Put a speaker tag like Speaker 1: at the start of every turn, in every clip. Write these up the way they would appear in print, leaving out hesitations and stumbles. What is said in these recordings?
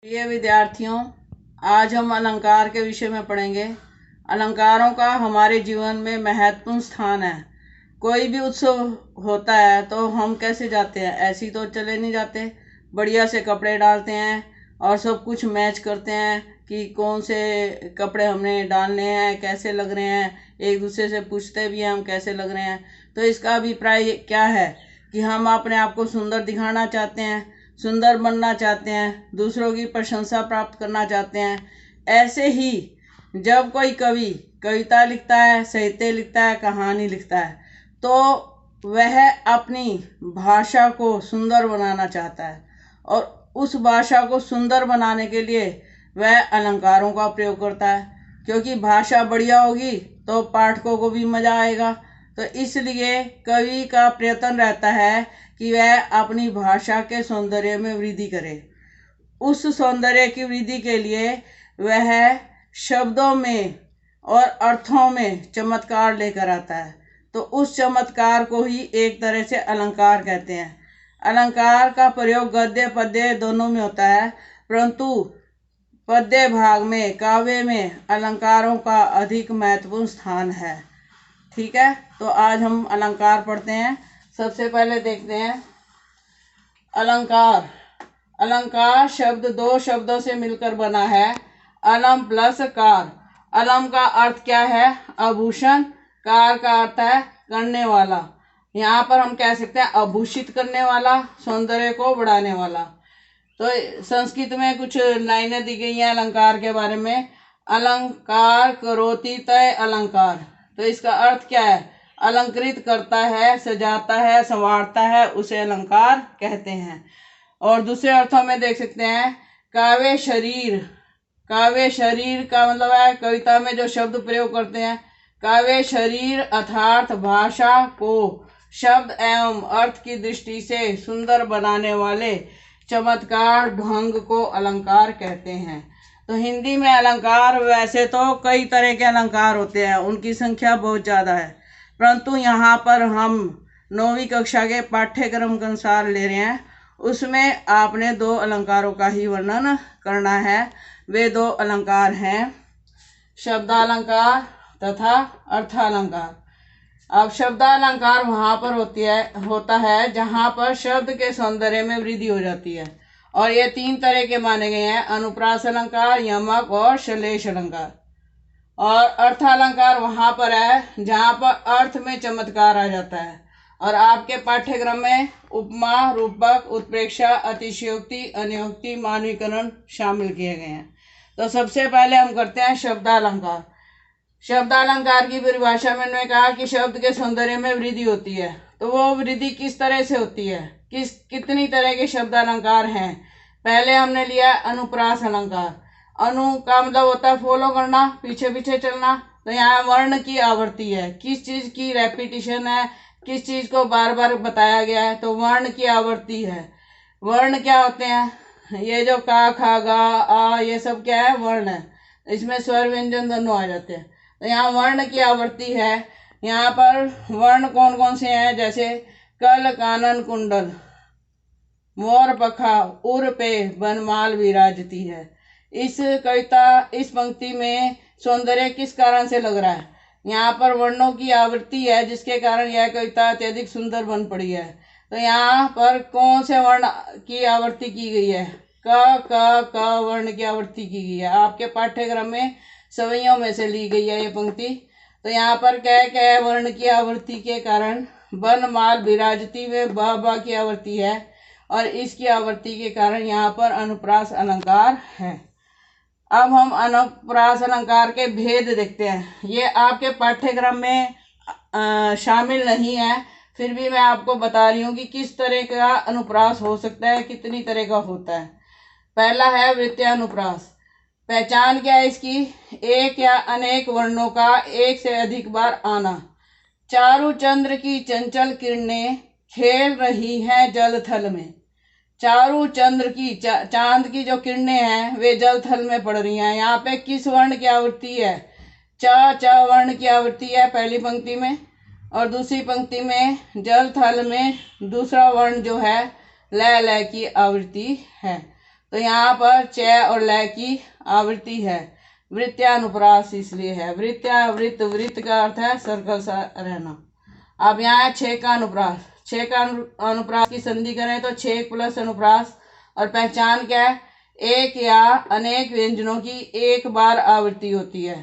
Speaker 1: प्रिय विद्यार्थियों, आज हम अलंकार के विषय में पढ़ेंगे। अलंकारों का हमारे जीवन में महत्वपूर्ण स्थान है। कोई भी उत्सव होता है तो हम कैसे जाते हैं? ऐसे ही तो चले नहीं जाते। बढ़िया से कपड़े डालते हैं और सब कुछ मैच करते हैं कि कौन से कपड़े हमने डालने हैं, कैसे लग रहे हैं। एक दूसरे से पूछते भी हैं हम कैसे लग रहे हैं। तो इसका अभिप्राय क्या है कि हम अपने आप को सुंदर दिखाना चाहते हैं, सुंदर बनना चाहते हैं, दूसरों की प्रशंसा प्राप्त करना चाहते हैं। ऐसे ही जब कोई कवि कविता लिखता है, साहित्य लिखता है, कहानी लिखता है, तो वह अपनी भाषा को सुंदर बनाना चाहता है और उस भाषा को सुंदर बनाने के लिए वह अलंकारों का प्रयोग करता है। क्योंकि भाषा बढ़िया होगी तो पाठकों को भी मजा आएगा। तो इसलिए कवि का प्रयत्न रहता है कि वह अपनी भाषा के सौंदर्य में वृद्धि करे। उस सौंदर्य की वृद्धि के लिए वह शब्दों में और अर्थों में चमत्कार लेकर आता है। तो उस चमत्कार को ही एक तरह से अलंकार कहते हैं। अलंकार का प्रयोग गद्य पद्य दोनों में होता है, परंतु पद्य भाग में, काव्य में अलंकारों का अधिक महत्वपूर्ण स्थान है। ठीक है, तो आज हम अलंकार पढ़ते हैं। सबसे पहले देखते हैं अलंकार। अलंकार शब्द दो शब्दों से मिलकर बना है, अलम प्लस कार। अलम का अर्थ क्या है? आभूषण। कार का अर्थ है करने वाला। यहाँ पर हम कह सकते हैं आभूषित करने वाला, सौंदर्य को बढ़ाने वाला। तो संस्कृत में कुछ लाइनें दी गई हैं अलंकार के बारे में। अलंकार करोति तय अलंकार। तो इसका अर्थ क्या है? अलंकृत करता है, सजाता है, संवारता है, उसे अलंकार कहते हैं। और दूसरे अर्थों में देख सकते हैं काव्य शरीर। काव्य शरीर का मतलब है कविता में जो शब्द प्रयोग करते हैं। काव्य शरीर अर्थात भाषा को शब्द एवं अर्थ की दृष्टि से सुंदर बनाने वाले चमत्कार ढंग को अलंकार कहते हैं। तो हिंदी में अलंकार वैसे तो कई तरह के अलंकार होते हैं, उनकी संख्या बहुत ज़्यादा है, परंतु यहाँ पर हम 9वीं कक्षा के पाठ्यक्रम के अनुसार ले रहे हैं। उसमें आपने 2 अलंकारों का ही वर्णन करना है। वे 2 अलंकार हैं शब्दालंकार तथा अर्थालंकार। अब शब्दालंकार वहाँ पर होता है जहाँ पर शब्द के सौंदर्य में वृद्धि हो जाती है, और ये 3 तरह के माने गए हैं, अनुप्रास अलंकार, यमक और श्लेष अलंकार। और अर्थालंकार वहाँ पर है जहाँ पर अर्थ में चमत्कार आ जाता है, और आपके पाठ्यक्रम में उपमा, रूपक, उत्प्रेक्षा, अतिशयोक्ति, अनियोक्ति, मानवीकरण शामिल किए गए हैं। तो सबसे पहले हम करते हैं शब्दालंकार। शब्दालंकार की परिभाषा में उन्होंने कहा कि शब्द के सौंदर्य में वृद्धि होती है। तो वो वृद्धि किस तरह से होती है, कितनी तरह के शब्दालंकार हैं? पहले हमने लिया अनुप्रास अलंकार। अनु का मतलब होता है फॉलो करना, पीछे पीछे चलना। तो यहाँ वर्ण की आवृत्ति है, किस चीज की रेपिटेशन है, किस चीज को बार बार बताया गया है, तो वर्ण की आवृत्ति है। वर्ण क्या होते हैं? ये जो का, खा, गा, आ, ये सब क्या है? वर्ण है। इसमें स्वर व्यंजन दोनों आ जाते हैं। तो यहाँ वर्ण की आवृत्ति है। यहाँ पर वर्ण कौन कौन से हैं? जैसे कल, कानन, कुंडल, मोर पखा, उर पे बनमाल विराजती है। इस पंक्ति में सौंदर्य किस कारण से लग रहा है? यहाँ पर वर्णों की आवृत्ति है जिसके कारण यह कविता अत्यधिक सुंदर बन पड़ी है। तो यहाँ पर कौन से वर्ण की आवृत्ति की गई है? क वर्ण की आवृत्ति की गई है। आपके पाठ्यक्रम में सवैयों में से ली गई है ये पंक्ति। तो यहाँ पर क्या वर्ण की आवृत्ति के कारण बन माल विराजती में बा की आवृत्ति है, और इसकी आवृत्ति के कारण यहाँ पर अनुप्रास अलंकार है। अब हम अनुप्रास अलंकार के भेद देखते हैं। ये आपके पाठ्यक्रम में शामिल नहीं है, फिर भी मैं आपको बता रही हूँ कि किस तरह का अनुप्रास हो सकता है, कितनी तरह का होता है। पहला है वृत्यानुप्रास। पहचान क्या है इसकी? एक या अनेक वर्णों का एक से अधिक बार आना। चारु चंद्र की चंचल किरणें खेल रही हैं जल थल में। चारु चंद्र की चांद की जो किरणें हैं वे जल थल में पड़ रही हैं। यहाँ पे किस वर्ण की आवृत्ति है? च वर्ण की आवृत्ति है पहली पंक्ति में, और दूसरी पंक्ति में जल थल में दूसरा वर्ण जो है ल की आवृत्ति है। तो यहाँ पर च और लय की आवृत्ति है। वृत्यानुप्रास इसलिए है। वृत्त का अर्थ है सर्कल सा रहना। अब यहाँ है 6 का अनुप्रास। 6 का अनुप्रास की संधि करें तो 6 प्लस अनुप्रास। और पहचान क्या है? एक या अनेक व्यंजनों की एक बार आवृत्ति होती है।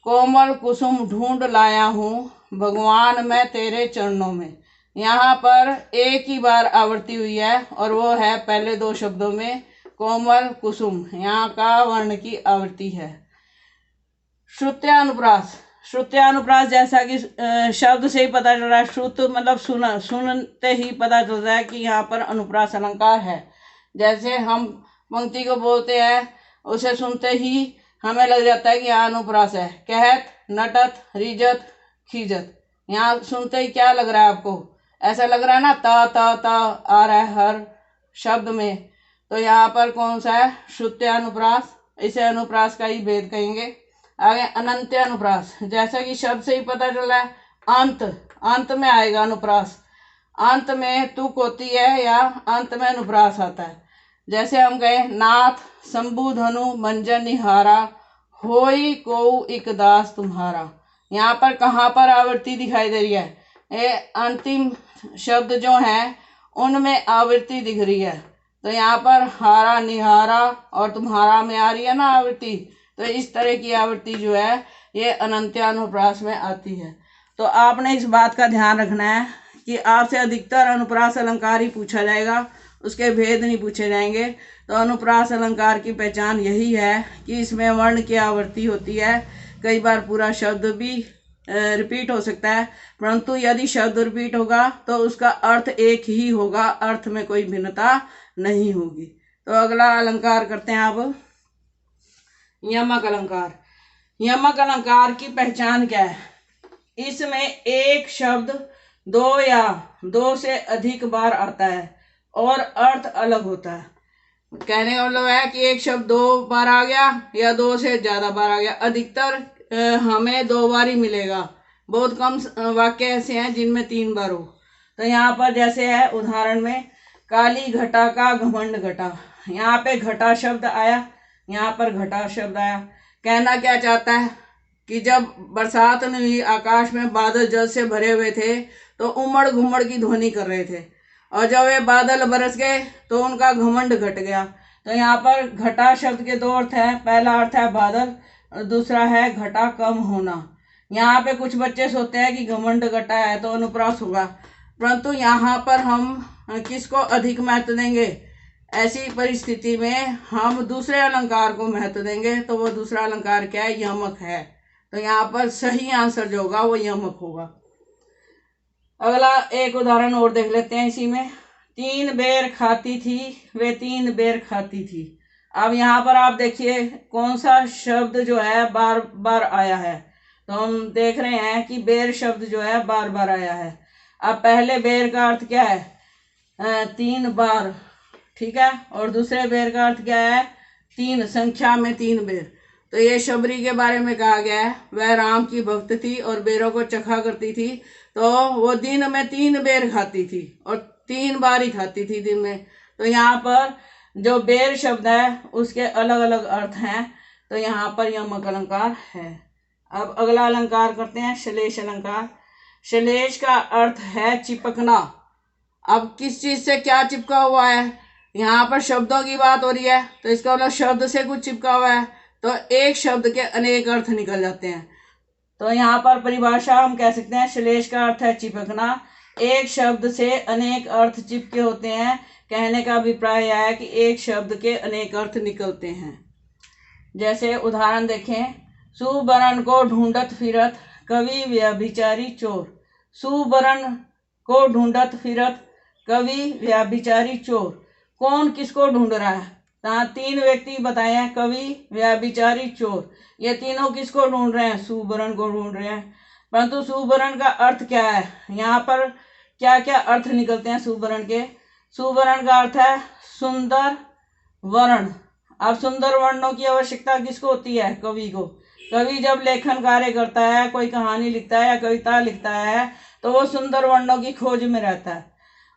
Speaker 1: कोमल कुसुम ढूंढ लाया हूँ भगवान मैं तेरे चरणों में। यहाँ पर एक ही बार आवृत्ति हुई है और वो है पहले 2 शब्दों में कोमल कुसुम, यहाँ का वर्ण की आवृत्ति है। श्रुत्यानुप्रास। श्रुत्यानुप्रास जैसा कि शब्द से ही पता चल रहा है, श्रुत मतलब सुनते ही पता चलता है कि यहाँ पर अनुप्रास अलंकार है। जैसे हम पंक्ति को बोलते हैं, उसे सुनते ही हमें लग जाता है कि यहाँ अनुप्रास है। कहत, नटत, रिजत, खीजत। यहाँ सुनते ही क्या लग रहा है आपको? ऐसा लग रहा है ना, ता आ रहा है हर शब्द में। तो यहाँ पर कौन सा है? श्रुत्यानुप्रास। इसे अनुप्रास का ही भेद कहेंगे। आगे अनंत्य अनुप्रास। जैसा कि शब्द से ही पता चल रहा है, अंत में आएगा अनुप्रास। अंत में तुक होती है या अंत में अनुप्रास आता है। जैसे हम कहें, नाथ शंभु धनु मंजन निहारा होई को इक दास तुम्हारा। यहाँ पर कहाँ पर आवृत्ति दिखाई दे रही है? ये अंतिम शब्द जो हैं उनमें आवृत्ति दिख रही है। तो यहाँ पर हारा, निहारा और तुम्हारा में आ रही है ना आवृत्ति। तो इस तरह की आवृत्ति जो है ये अनंत्यानुप्रास में आती है। तो आपने इस बात का ध्यान रखना है कि आपसे अधिकतर अनुप्रास अलंकार ही पूछा जाएगा, उसके भेद नहीं पूछे जाएंगे। तो अनुप्रास अलंकार की पहचान यही है कि इसमें वर्ण की आवृत्ति होती है। कई बार पूरा शब्द भी रिपीट हो सकता है, परंतु यदि शब्द रिपीट होगा तो उसका अर्थ एक ही होगा, अर्थ में कोई भिन्नता नहीं होगी। तो अगला अलंकार करते हैं अब यमक अलंकार। यमक अलंकार की पहचान क्या है? इसमें एक शब्द 2 या 2 से अधिक बार आता है और अर्थ अलग होता है। कहने का मतलब है कि एक शब्द 2 बार आ गया या 2 से ज़्यादा बार आ गया। अधिकतर हमें 2 बार ही मिलेगा। बहुत कम वाक्य ऐसे हैं जिनमें 3 बार हो। तो यहाँ पर जैसे है उदाहरण में, काली घटा का घमंड घटा। यहाँ पे घटा शब्द आया, यहाँ पर घटा शब्द आया। कहना क्या चाहता है कि जब बरसात नहीं हुई, आकाश में बादल जल से भरे हुए थे तो उमड़ घुमड़ की ध्वनि कर रहे थे, और जब वे बादल बरस गए तो उनका घमंड घट गया। तो यहाँ पर घटा शब्द के 2 अर्थ हैं। पहला अर्थ है बादल और दूसरा है घटा कम होना। यहाँ पे कुछ बच्चे सोचते हैं कि घमंड घटा है तो अनुप्रास होगा, परंतु यहाँ पर हम किसको अधिक महत्व देंगे? ऐसी परिस्थिति में हम दूसरे अलंकार को महत्व देंगे। तो वो दूसरा अलंकार क्या है? यमक है। तो यहाँ पर सही आंसर जो होगा वो यमक होगा। अगला एक उदाहरण और देख लेते हैं इसी में। 3 बेर खाती थी वे 3 बेर खाती थी। अब यहाँ पर आप देखिए कौन सा शब्द जो है बार बार आया है। तो हम देख रहे हैं कि बेर शब्द जो है बार बार आया है। अब पहले बेर का अर्थ क्या है? 3 बार, ठीक है। और दूसरे बेर का अर्थ क्या है? 3, संख्या में 3 बेर। तो ये शबरी के बारे में कहा गया है, वह राम की भक्त थी और बेरों को चखा करती थी। तो वो दिन में 3 बेर खाती थी और 3 बार ही खाती थी दिन में। तो यहाँ पर जो बेर शब्द है उसके अलग अलग अर्थ हैं। तो यहाँ पर यमक अलंकार है। अब अगला अलंकार करते हैं श्लेष अलंकार। श्लेष का अर्थ है चिपकना। अब किस चीज से क्या चिपका हुआ है? यहाँ पर शब्दों की बात हो रही है, तो इसका मतलब शब्द से कुछ चिपका हुआ है। तो एक शब्द के अनेक अर्थ निकल जाते हैं। तो यहाँ पर परिभाषा हम कह सकते हैं, श्लेष का अर्थ है चिपकना। एक शब्द से अनेक अर्थ चिपके होते हैं। कहने का अभिप्राय यह है कि एक शब्द के अनेक अर्थ निकलते हैं। जैसे उदाहरण देखें, सुबरन को ढूंढत फिरत कवि व्यभिचारी चोर। सुबरन को ढूंढत फिरत कवि व्यभिचारी चोर। कौन किसको ढूंढ रहा है? 3 व्यक्ति बताए हैं, कवि, व्यभिचारी, चोर। ये तीनों किसको ढूंढ रहे हैं? सुबरन को ढूंढ रहे हैं। परंतु सुबरन का अर्थ क्या है? यहाँ पर क्या क्या अर्थ निकलते हैं सुबरन के? सुबरन का अर्थ है सुंदर वर्ण। अब सुंदर वर्णों की आवश्यकता किसको होती है? कवि को। कवि जब लेखन कार्य करता है, कोई कहानी लिखता है या कविता लिखता है, तो वो सुंदर वर्णों की खोज में रहता है।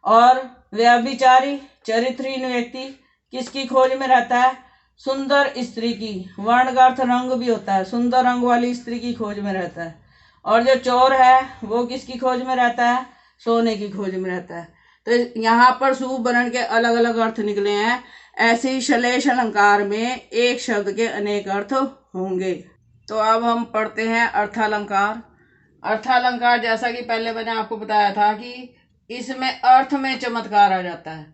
Speaker 1: और व्यभिचारी, चरित्रहीन व्यक्ति, किसकी खोज में रहता है? सुंदर स्त्री की। वर्ण का अर्थ रंग भी होता है, सुंदर रंग वाली स्त्री की खोज में रहता है। और जो चोर है वो किसकी खोज में रहता है? सोने की खोज में रहता है। तो यहाँ पर शुभ वर्ण के अलग अलग अर्थ निकले हैं। ऐसे ही श्लेष अलंकार में एक शब्द के अनेक अर्थ होंगे। तो अब हम पढ़ते हैं अर्थालंकार। अर्थालंकार जैसा कि पहले मैंने आपको बताया था कि इसमें अर्थ में चमत्कार आ जाता है।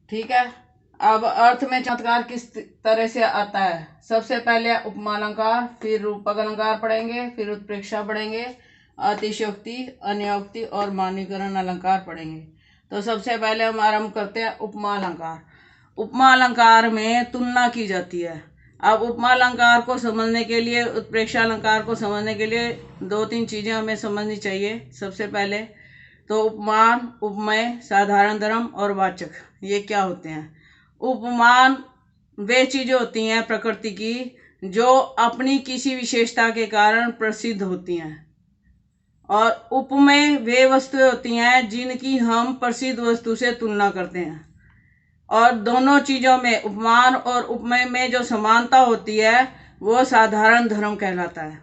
Speaker 1: ठीक है, अब अर्थ में चमत्कार किस तरह से आता है? सबसे पहले उपमा अलंकार, फिर रूपक अलंकार पढ़ेंगे, फिर उत्प्रेक्षा पढ़ेंगे, अतिशयोक्ति, अन्योक्ति और मानवीकरण अलंकार पढ़ेंगे। तो सबसे पहले हम आरंभ करते हैं उपमा अलंकार। उपमा अलंकार में तुलना की जाती है। अब उपमा अलंकार को समझने के लिए, उत्प्रेक्षा अलंकार को समझने के लिए दो तीन चीजें हमें समझनी चाहिए। सबसे पहले तो उपमान, उपमेय, साधारण धर्म और वाचक, ये क्या होते हैं? उपमान वे चीजें होती हैं प्रकृति की जो अपनी किसी विशेषता के कारण प्रसिद्ध होती हैं, और उपमेय वे वस्तुएं होती हैं जिनकी हम प्रसिद्ध वस्तु से तुलना करते हैं। और दोनों चीजों में, उपमान और उपमेय में जो समानता होती है वो साधारण धर्म कहलाता है,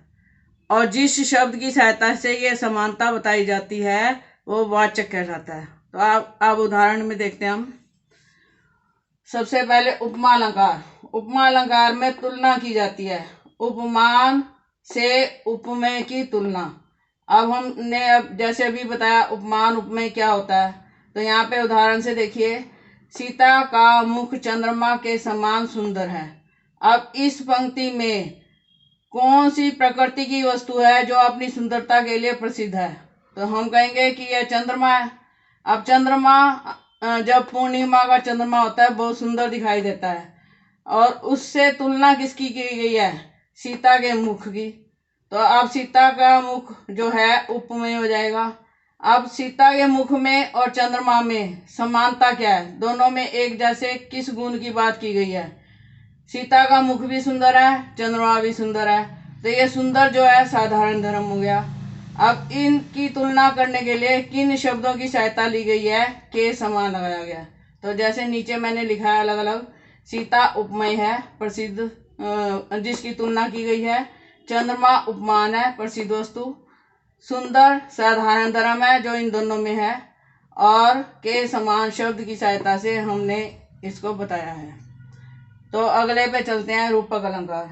Speaker 1: और जिस शब्द की सहायता से ये समानता बताई जाती है वो वाचक कहलाता है। तो आप उदाहरण में देखते हैं हम। सबसे पहले उपमा अलंकार। उपमा अलंकार में तुलना की जाती है, उपमान से उपमेय की तुलना। अब हमने जैसे अभी बताया उपमान उपमेय क्या होता है, तो यहाँ पे उदाहरण से देखिए, सीता का मुख चंद्रमा के समान सुंदर है। अब इस पंक्ति में कौन सी प्रकृति की वस्तु है जो अपनी सुंदरता के लिए प्रसिद्ध है? तो हम कहेंगे कि यह चंद्रमा है। अब चंद्रमा जब पूर्णिमा का चंद्रमा होता है बहुत सुंदर दिखाई देता है, और उससे तुलना किसकी की गई है? सीता के मुख की। तो अब सीता का मुख जो है उपमेय हो जाएगा। अब सीता के मुख में और चंद्रमा में समानता क्या है? दोनों में एक जैसे किस गुण की बात की गई है? सीता का मुख भी सुंदर है, चंद्रमा भी सुंदर है, तो ये सुंदर जो है साधारण धर्म हो गया। अब इनकी तुलना करने के लिए किन शब्दों की सहायता ली गई है? के समान लगाया गया। तो जैसे नीचे मैंने लिखा है अलग अलग, सीता उपमेय है प्रसिद्ध जिसकी तुलना की गई है, चंद्रमा उपमान है प्रसिद्ध वस्तु, सुंदर साधारण धर्म है जो इन दोनों में है, और के समान शब्द की सहायता से हमने इसको बताया है। तो अगले पे चलते हैं, रूपक अलंकार।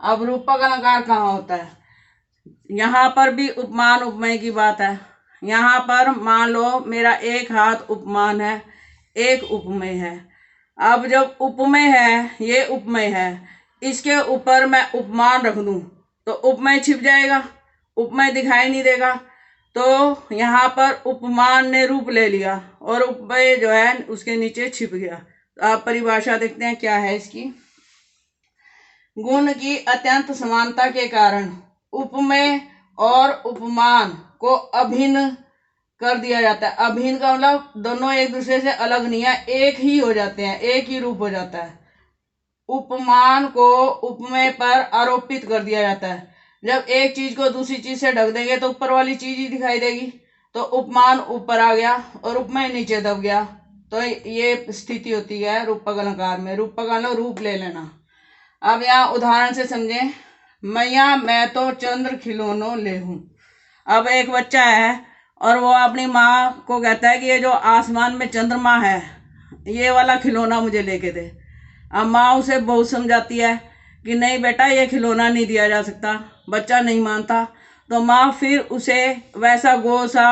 Speaker 1: अब रूपक अलंकार कहाँ होता है? यहाँ पर भी उपमान उपमेय की बात है। यहाँ पर मान लो मेरा एक हाथ उपमान है, एक उपमेय है। अब जब उपमेय है, ये उपमेय है, इसके ऊपर मैं उपमान रख दूं तो उपमेय छिप जाएगा, उपमेय दिखाई नहीं देगा। तो यहाँ पर उपमान ने रूप ले लिया और उपमेय जो है उसके नीचे छिप गया। तो आप परिभाषा देखते हैं क्या है इसकी। गुण की अत्यंत समानता के कारण उपमेय और उपमान को अभिन्न कर दिया जाता है। अभिन्न का मतलब दोनों एक दूसरे से अलग नहीं है, एक ही हो जाते हैं, एक ही रूप हो जाता है। उपमान को उपमेय पर आरोपित कर दिया जाता है। जब एक चीज को दूसरी चीज से ढक देंगे तो ऊपर वाली चीज ही दिखाई देगी, तो उपमान ऊपर आ गया और उपमेय नीचे दब गया। तो ये स्थिति होती है रूपक अलंकार में। रूपक अलंकार रूप ले लेना। अब यहाँ उदाहरण से समझें, मैया मैं तो चंद्र खिलौनों ले हूँ। अब एक बच्चा है और वो अपनी माँ को कहता है कि ये जो आसमान में चंद्रमा है ये वाला खिलौना मुझे लेके दे। अब माँ उसे बहुत समझाती है कि नहीं बेटा ये खिलौना नहीं दिया जा सकता। बच्चा नहीं मानता, तो माँ फिर उसे वैसा गोल सा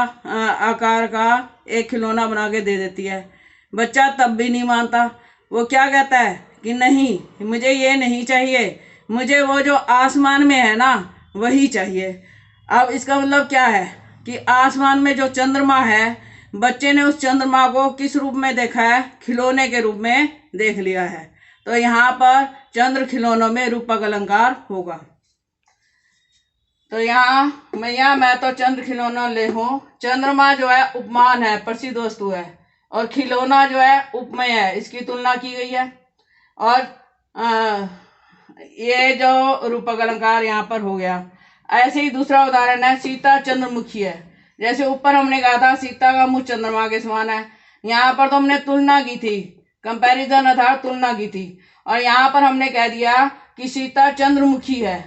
Speaker 1: आकार का एक खिलौना बना के दे देती है। बच्चा तब भी नहीं मानता। वो क्या कहता है कि नहीं मुझे ये नहीं चाहिए, मुझे वो जो आसमान में है ना वही चाहिए। अब इसका मतलब क्या है कि आसमान में जो चंद्रमा है, बच्चे ने उस चंद्रमा को किस रूप में देखा है? खिलौने के रूप में देख लिया है। तो यहाँ पर चंद्र खिलौनों में रूपक अलंकार होगा। तो यहाँ मैया मैं तो चंद्र खिलौना ले हूँ, चंद्रमा जो है उपमान है प्रसिद्ध वस्तु है, और खिलौना जो है उपमेय है, इसकी तुलना की गई है। और ये जो रूपक अलंकार यहाँ पर हो गया। ऐसे ही दूसरा उदाहरण है, सीता चंद्रमुखी है। जैसे ऊपर हमने कहा था सीता का मुख चंद्रमा के समान है, यहाँ पर तो हमने तुलना की थी कंपैरिजन अर्थात तुलना की थी। और यहाँ पर हमने कह दिया कि सीता चंद्रमुखी है,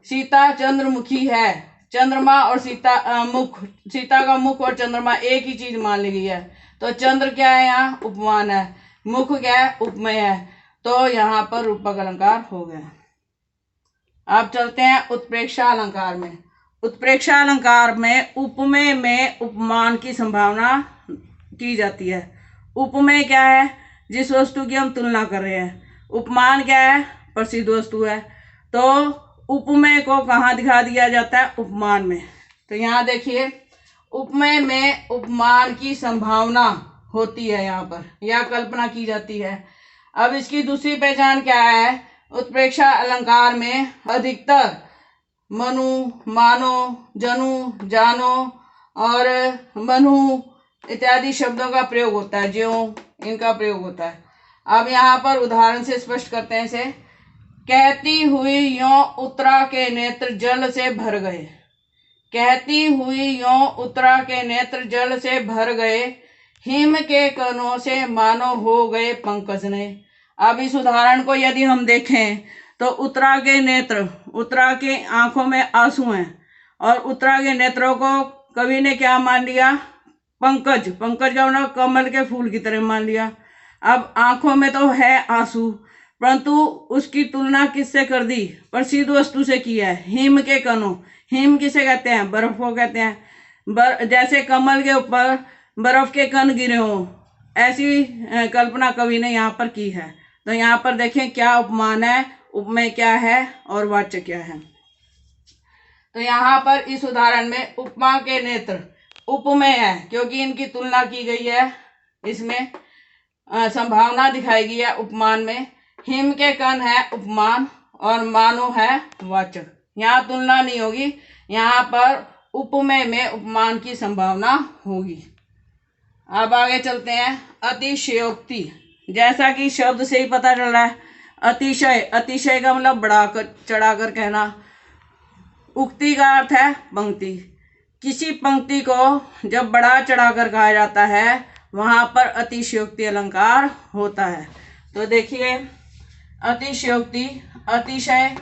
Speaker 1: सीता चंद्रमुखी है। चंद्रमा और सीता मुख, सीता का मुख और चंद्रमा एक ही चीज मान ली गई है। तो चंद्र क्या है, यहाँ उपमान है, मुख क्या है, उपमेय है। तो यहाँ पर रूपक अलंकार हो गया। अब चलते हैं उत्प्रेक्षा अलंकार में। उत्प्रेक्षा अलंकार में उपमेय में उपमान की संभावना की जाती है। उपमेय क्या है, जिस वस्तु की हम तुलना कर रहे हैं। उपमान क्या है, प्रसिद्ध वस्तु है। तो उपमेय को कहाँ दिखा दिया जाता है, उपमान में। तो यहाँ देखिए, उपमेय में उपमान की संभावना होती है, यहाँ पर यह कल्पना की जाती है। अब इसकी दूसरी पहचान क्या है, उत्प्रेक्षा अलंकार में अधिकतर मनु, मानो, जनु, जानो और मनु इत्यादि शब्दों का प्रयोग होता है, ज्यों इनका प्रयोग होता है। अब यहाँ पर उदाहरण से स्पष्ट करते हैं इसे। कहती हुई यों उत्तरा के नेत्र जल से भर गए, कहती हुई यों उत्तरा के नेत्र जल से भर गए, हिम के कणों से मानो हो गए पंकज ने। अब इस उदाहरण को यदि हम देखें तो उत्तरा के नेत्र, उत्तरा के आंखों में आंसू हैं और उत्तरा के नेत्रों को कवि ने क्या मान लिया, पंकज, पंकज का मतलब कमल के फूल की तरह मान लिया। अब आंखों में तो है आंसू, परंतु उसकी तुलना किससे कर दी, प्रसिद्ध वस्तु से की है, हिम के कणों। हिम किसे कहते हैं, बर्फ को कहते हैं। जैसे कमल के ऊपर बर्फ के कण गिरे हों, ऐसी कल्पना कवि ने यहाँ पर की है। तो यहाँ पर देखें क्या उपमान है, उपमेय क्या है और वाच्य क्या है। तो यहाँ पर इस उदाहरण में उपमा के नेत्र उपमेय है, क्योंकि इनकी तुलना की गई है, इसमें संभावना दिखाई गई है उपमान में। हिम के कण है उपमान और मानो है वाचक। यहाँ तुलना नहीं होगी, यहाँ पर उपमेय में उपमान की संभावना होगी। अब आगे चलते हैं, अतिशयोक्ति। जैसा कि शब्द से ही पता चल रहा है, अतिशय, अतिशय का मतलब बढ़ाकर चढ़ाकर कहना। उक्ति का अर्थ है पंक्ति। किसी पंक्ति को जब बढ़ा चढ़ाकर कहा जाता है वहां पर अतिशयोक्ति अलंकार होता है। तो देखिए, अतिशयोक्ति, अतिशय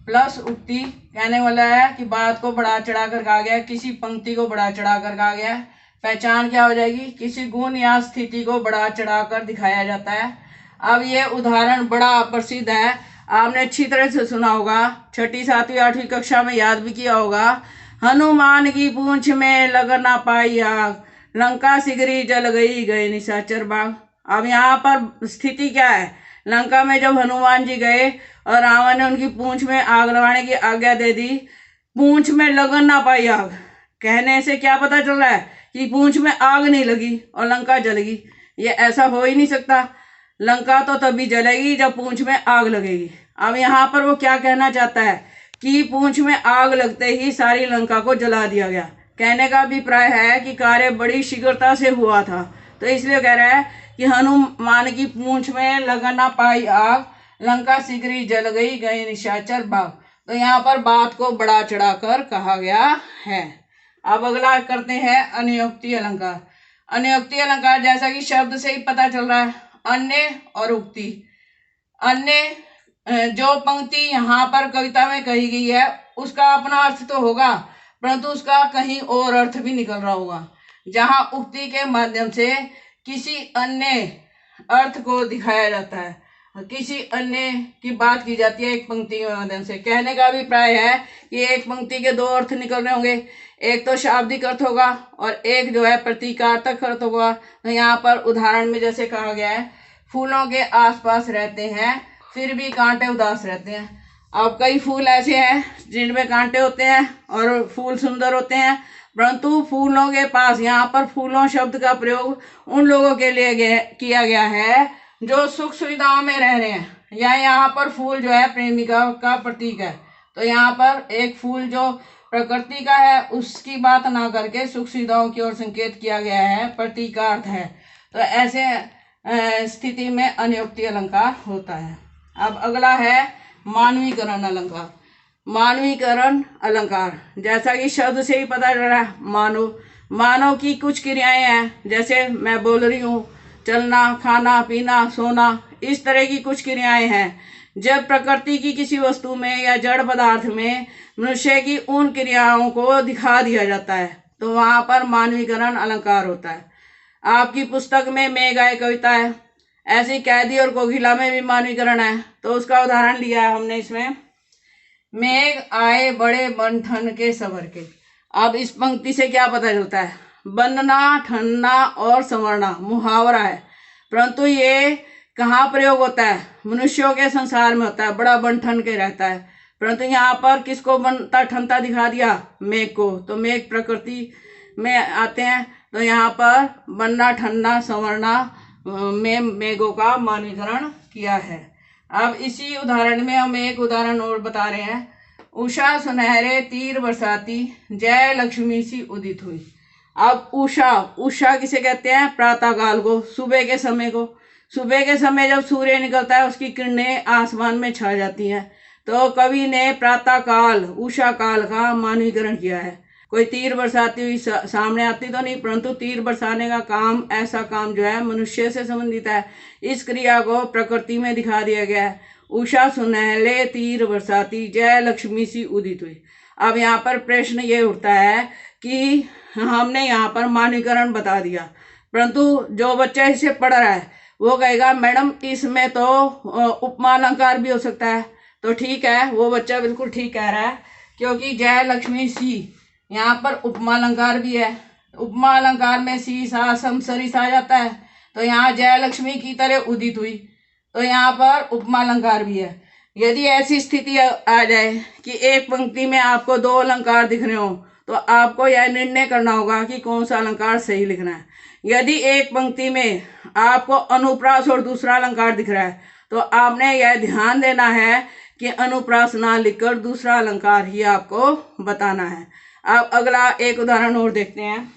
Speaker 1: प्लस उक्ति कहने वाला है कि बात को बढ़ा चढ़ाकर कहा गया, किसी पंक्ति को बढ़ा चढ़ाकर कहा गया। पहचान क्या हो जाएगी, किसी गुण या स्थिति को बढ़ा चढ़ाकर दिखाया जाता है। अब ये उदाहरण बड़ा प्रसिद्ध है, आपने अच्छी तरह से सुना होगा, 6ठी 7वीं 8वीं कक्षा में याद भी किया होगा। हनुमान की पूंछ में लग ना पाई आग, लंका सिगरी जल गई गए निशाचर बाग। अब यहाँ पर स्थिति क्या है, लंका में जब हनुमान जी गए और रावण ने उनकी पूंछ में आग लगाने की आज्ञा दे दी, पूंछ में लगन ना पाई आग, कहने से क्या पता चल रहा है कि पूंछ में आग नहीं लगी और लंका जलेगी। ये ऐसा हो ही नहीं सकता, लंका तो तभी जलेगी जब पूंछ में आग लगेगी। अब यहाँ पर वो क्या कहना चाहता है कि पूंछ में आग लगते ही सारी लंका को जला दिया गया। कहने का अभिप्राय है कि कार्य बड़ी शीघ्रता से हुआ था, तो इसलिए कह रहा है कि हनुमान की पूंछ में लग ना पाई आग, लंका शीघ्र जल गई गए निशाचर बाग। तो यहाँ पर बात को बढ़ा चढ़ाकर कहा गया है। अब अगला करते हैं अन्योक्ति अलंकार। अन्योक्ति अलंकार जैसा कि शब्द से ही पता चल रहा है, अन्य और उक्ति। अन्य, जो पंक्ति यहाँ पर कविता में कही गई है उसका अपना अर्थ तो होगा, परंतु उसका कहीं और अर्थ भी निकल रहा होगा। जहाँ उक्ति के माध्यम से किसी अन्य अर्थ को दिखाया जाता है, किसी अन्य की बात की जाती है एक पंक्ति के माध्यम से। कहने का अभिप्राय है कि एक पंक्ति के दो अर्थ निकल रहे होंगे, एक तो शाब्दिक अर्थ होगा और एक जो है प्रतीकार्थक अर्थ होगा। तो यहाँ पर उदाहरण में जैसे कहा गया है, फूलों के आसपास रहते हैं फिर भी कांटे उदास रहते हैं। अब कई फूल ऐसे हैं जिनमें कांटे होते हैं और फूल सुंदर होते हैं, परंतु फूलों के पास, यहाँ पर फूलों शब्द का प्रयोग उन लोगों के लिए किया गया है जो सुख सुविधाओं में रह रहे हैं, या यहाँ पर फूल जो है प्रेमिका का प्रतीक है। तो यहाँ पर एक फूल जो प्रकृति का है उसकी बात ना करके सुख सुविधाओं की ओर संकेत किया गया है, प्रतीकार्थ है। तो ऐसे स्थिति में अन्योक्ति अलंकार होता है। अब अगला है मानवीकरण अलंकार। मानवीकरण अलंकार जैसा कि शब्द से ही पता चल रहा है, मानव, मानव की कुछ क्रियाएं हैं, जैसे मैं बोल रही हूँ, चलना, खाना, पीना, सोना, इस तरह की कुछ क्रियाएं हैं। जब प्रकृति की किसी वस्तु में या जड़ पदार्थ में मनुष्य की उन क्रियाओं को दिखा दिया जाता है तो वहां पर मानवीकरण अलंकार होता है। आपकी पुस्तक में मेघ आए कविता है, ऐसी कैदी और कोकिला में भी मानवीकरण है। तो उसका उदाहरण लिया है हमने इसमें, मेघ आए बड़े बन ठन के सवर के। अब इस पंक्ति से क्या पता चलता है? बनना, ठनना और संवरना मुहावरा है, परंतु ये कहाँ प्रयोग होता है? मनुष्यों के संसार में होता है, बड़ा बन ठन के रहता है। परंतु यहाँ पर किसको बनता ठनता दिखा दिया? मेघ को। तो मेघ प्रकृति में आते हैं, तो यहाँ पर बनना, ठनना, संवरना में मेघों का मानवीकरण किया है। अब इसी उदाहरण में हम एक उदाहरण और बता रहे हैं। उषा सुनहरे तीर बरसाती, जय लक्ष्मी सी उदित हुई। अब उषा, उषा किसे कहते हैं? प्रातः काल को, सुबह के समय को। सुबह के समय जब सूर्य निकलता है उसकी किरणें आसमान में छा जाती हैं, तो कवि ने प्रातः काल, उषा काल का मानवीकरण किया है। कोई तीर बरसाती हुई सामने आती तो नहीं, परंतु तीर बरसाने का काम, ऐसा काम जो है मनुष्य से संबंधित है। इस क्रिया को प्रकृति में दिखा दिया गया है। उषा सुनहले तीर बरसाती, जय लक्ष्मी सी उदित हुई। अब यहाँ पर प्रश्न ये उठता है कि हमने यहाँ पर मानवीकरण बता दिया, परंतु जो बच्चा इसे पढ़ रहा है वो कहेगा मैडम इसमें तो उपमा अलंकार भी हो सकता है। तो ठीक है, वो बच्चा बिल्कुल ठीक कह रहा है, क्योंकि जय लक्ष्मी सी यहाँ पर उपमा अलंकार भी है। उपमा अलंकार में सी, सा, सम, सरिस आ जाता है, तो यहाँ जय लक्ष्मी की तरह उदित हुई, तो यहाँ पर उपमा अलंकार भी है। यदि ऐसी स्थिति आ जाए कि एक पंक्ति में आपको दो अलंकार दिख रहे हो, तो आपको यह निर्णय करना होगा कि कौन सा अलंकार सही लिखना है। यदि एक पंक्ति में आपको अनुप्रास और दूसरा अलंकार दिख रहा है, तो आपने यह ध्यान देना है कि अनुप्रास ना लिखकर दूसरा अलंकार ही आपको बताना है। अब अगला एक उदाहरण और देखते हैं।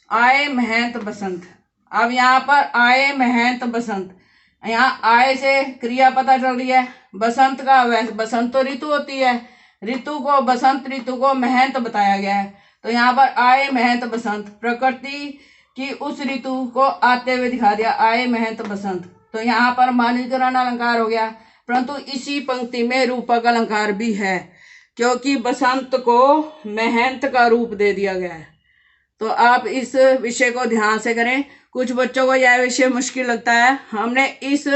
Speaker 1: आए महंत बसंत। अब यहाँ पर आए महंत बसंत, यहाँ आए से क्रिया पता चल रही है। बसंत का, बसंत तो ऋतु होती है, ऋतु को, बसंत ऋतु को महंत बताया गया है। तो यहाँ पर आए महंत बसंत, प्रकृति की उस ऋतु को आते हुए दिखा दिया, आए महंत बसंत। तो यहाँ पर मानवीकरण अलंकार हो गया, परंतु इसी पंक्ति में रूपक अलंकार भी है, क्योंकि बसंत को महंत का रूप दे दिया गया है। तो आप इस विषय को ध्यान से करें। कुछ बच्चों को यह विषय मुश्किल लगता है। हमने इस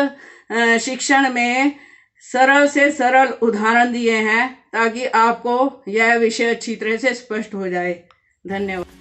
Speaker 1: शिक्षण में सरल से सरल उदाहरण दिए हैं ताकि आपको यह विषय अच्छी तरह से स्पष्ट हो जाए। धन्यवाद।